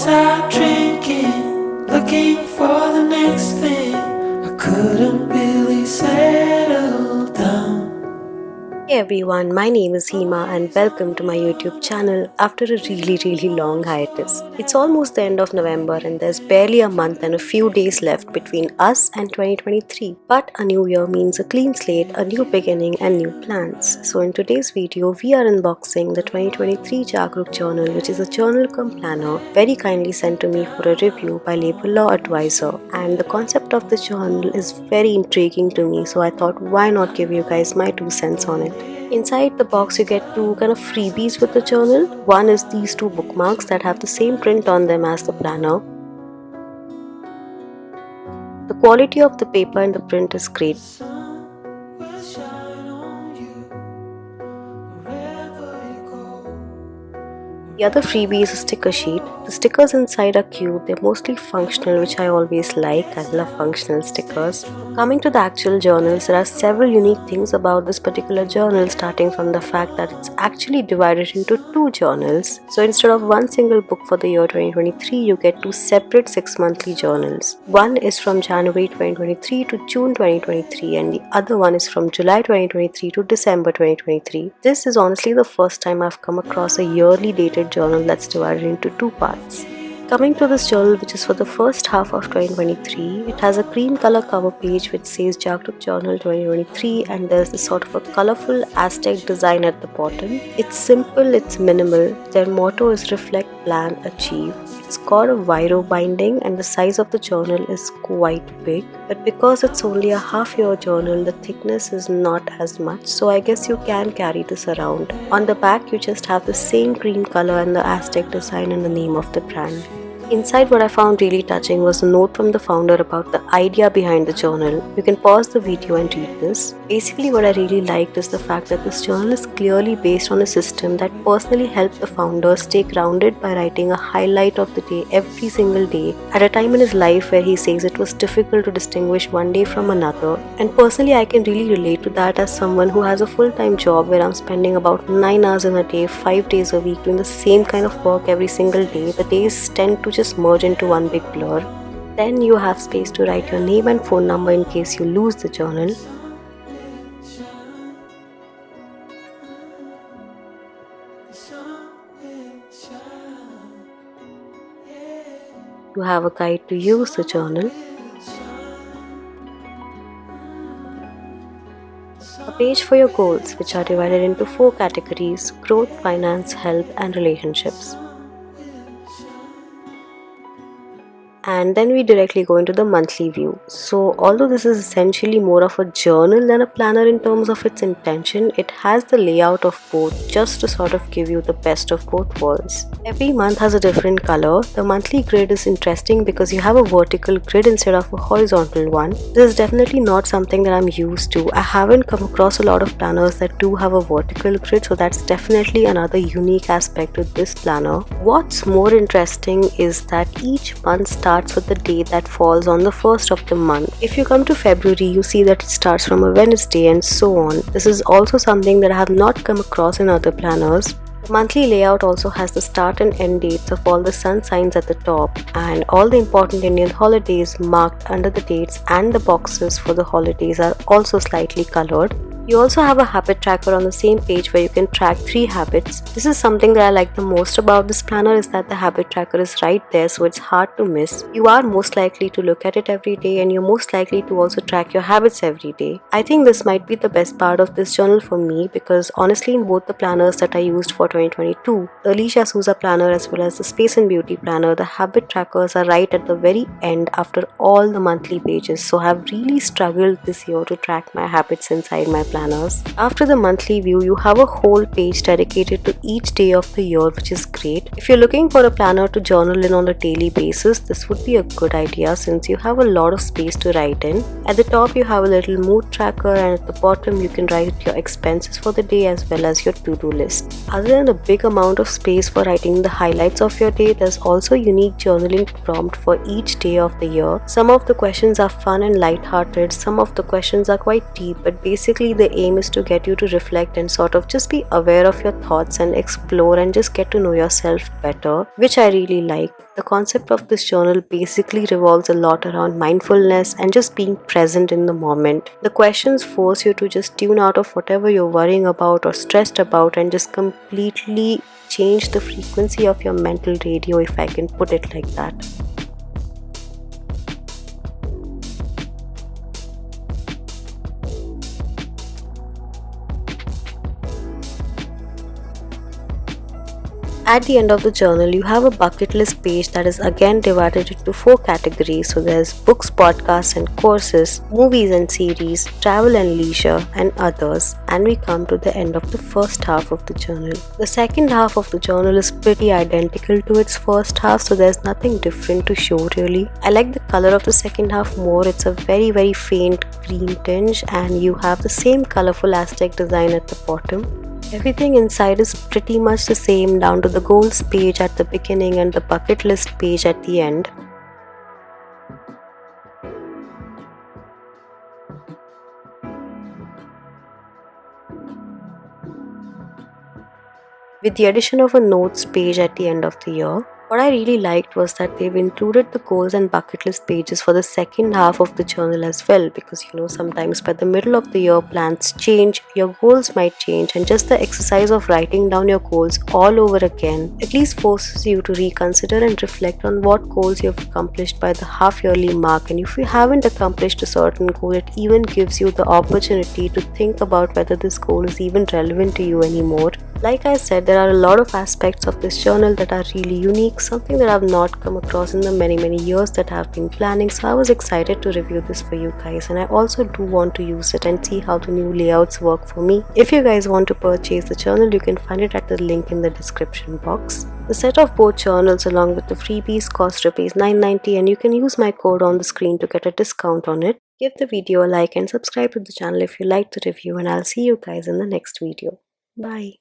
was out drinking, looking for the next thing. I couldn't really settle down. Hey everyone, my name is Hema and welcome to my YouTube channel after a really long hiatus. It's almost the end of November and there's barely a month and a few days left between us and 2023. But a new year means a clean slate, a new beginning and new plans. So in today's video, we are unboxing the 2023 Jagruk Journal, which is a journal cum planner very kindly sent to me for a review by Labor Law Advisor. And the concept of the journal is very intriguing to me, so I thought why not give you guys my 2 cents on it. Inside the box you get 2 kind of freebies with the journal. One is these 2 bookmarks that have the same print on them as the planner. The quality of the paper and the print is great. The other freebie is a sticker sheet. The stickers inside are cute, they're mostly functional, which I always like. I love functional stickers. Coming to the actual journals, there are several unique things about this particular journal, starting from the fact that it's actually divided into 2 journals. So instead of one single book for the year 2023, you get 2 separate 6-monthly journals. One is from January 2023 to June 2023 and the other one is from July 2023 to December 2023. This is honestly the first time I've come across a yearly dated journal that's divided into 2 parts. Coming to this journal, which is for the first half of 2023, it has a cream color cover page which says Jagruk Journal 2023 and there's this sort of a colorful Aztec design at the bottom. It's simple, it's minimal. Their motto is reflect, plan, achieve. It's got a Viro binding and the size of the journal is quite big, but because it's only a half-year journal, the thickness is not as much, so I guess you can carry this around. On the back, you just have the same cream color and the Aztec design and the name of the brand. Inside, what I found really touching was a note from the founder about the idea behind the journal. You can pause the video and read this. Basically, what I really liked is the fact that this journal is clearly based on a system that personally helped the founder stay grounded by writing a highlight of the day every single day at a time in his life where he says it was difficult to distinguish one day from another. And personally, I can really relate to that as someone who has a full-time job where I'm spending about 9 hours in a day, 5 days a week doing the same kind of work every single day. The days tend to just merge into one big blur. Then you have space to write your name and phone number in case you lose the journal. You have a guide to use the journal. A page for your goals, which are divided into 4 categories: growth, finance, health, and relationships. And then we directly go into the monthly view. So although this is essentially more of a journal than a planner in terms of its intention, it has the layout of both just to sort of give you the best of both worlds. Every month has a different color. The monthly grid is interesting because you have a vertical grid instead of a horizontal one. This is definitely not something that I'm used to. I haven't come across a lot of planners that do have a vertical grid, so that's definitely another unique aspect to this planner. What's more interesting is that each month starts with the day that falls on the first of the month. If you come to February, you see that it starts from a Wednesday and so on. This is also something that I have not come across in other planners. The monthly layout also has the start and end dates of all the sun signs at the top and all the important Indian holidays marked under the dates, and the boxes for the holidays are also slightly colored. You also have a habit tracker on the same page where you can track 3 habits. This is something that I like the most about this planner, is that the habit tracker is right there, so it's hard to miss. You are most likely to look at it every day and you're most likely to also track your habits every day. I think this might be the best part of this journal for me because honestly, in both the planners that I used for 2022, the Alicia Souza planner as well as the Space and Beauty planner, the habit trackers are right at the very end after all the monthly pages, so I've really struggled this year to track my habits inside my planners. After the monthly view, you have a whole page dedicated to each day of the year, which is great. If you're looking for a planner to journal in on a daily basis, this would be a good idea since you have a lot of space to write in. At the top, you have a little mood tracker, and at the bottom, you can write your expenses for the day as well as your to-do list. Other than a big amount of space for writing the highlights of your day, there's also a unique journaling prompt for each day of the year. Some of the questions are fun and light-hearted, some of the questions are quite deep, but basically the the aim is to get you to reflect and sort of just be aware of your thoughts and explore and just get to know yourself better, which I really like. The concept of this journal basically revolves a lot around mindfulness and just being present in the moment. The questions force you to just tune out of whatever you're worrying about or stressed about and just completely change the frequency of your mental radio, if I can put it like that. At the end of the journal, you have a bucket list page that is again divided into 4 categories. So there's books, podcasts and courses, movies and series, travel and leisure, and others. And we come to the end of the first half of the journal. The second half of the journal is pretty identical to its first half, so there's nothing different to show really. I like the color of the second half more. It's a very faint green tinge, and you have the same colorful Aztec design at the bottom. Everything inside is pretty much the same down to the goals page at the beginning and the bucket list page at the end. With the addition of a notes page at the end of the year. What I really liked was that they've included the goals and bucket list pages for the second half of the journal as well, because sometimes by the middle of the year plans change, your goals might change, and just the exercise of writing down your goals all over again at least forces you to reconsider and reflect on what goals you've accomplished by the half yearly mark. And if you haven't accomplished a certain goal, it even gives you the opportunity to think about whether this goal is even relevant to you anymore. Like I said, there are a lot of aspects of this journal that are really unique, something that I've not come across in the many years that I've been planning, so I was excited to review this for you guys, and I also do want to use it and see how the new layouts work for me. If you guys want to purchase the journal, you can find it at the link in the description box. The set of both journals along with the freebies cost Rs $9.90, and you can use my code on the screen to get a discount on it. Give the video a like and subscribe to the channel if you liked the review, and I'll see you guys in the next video. Bye.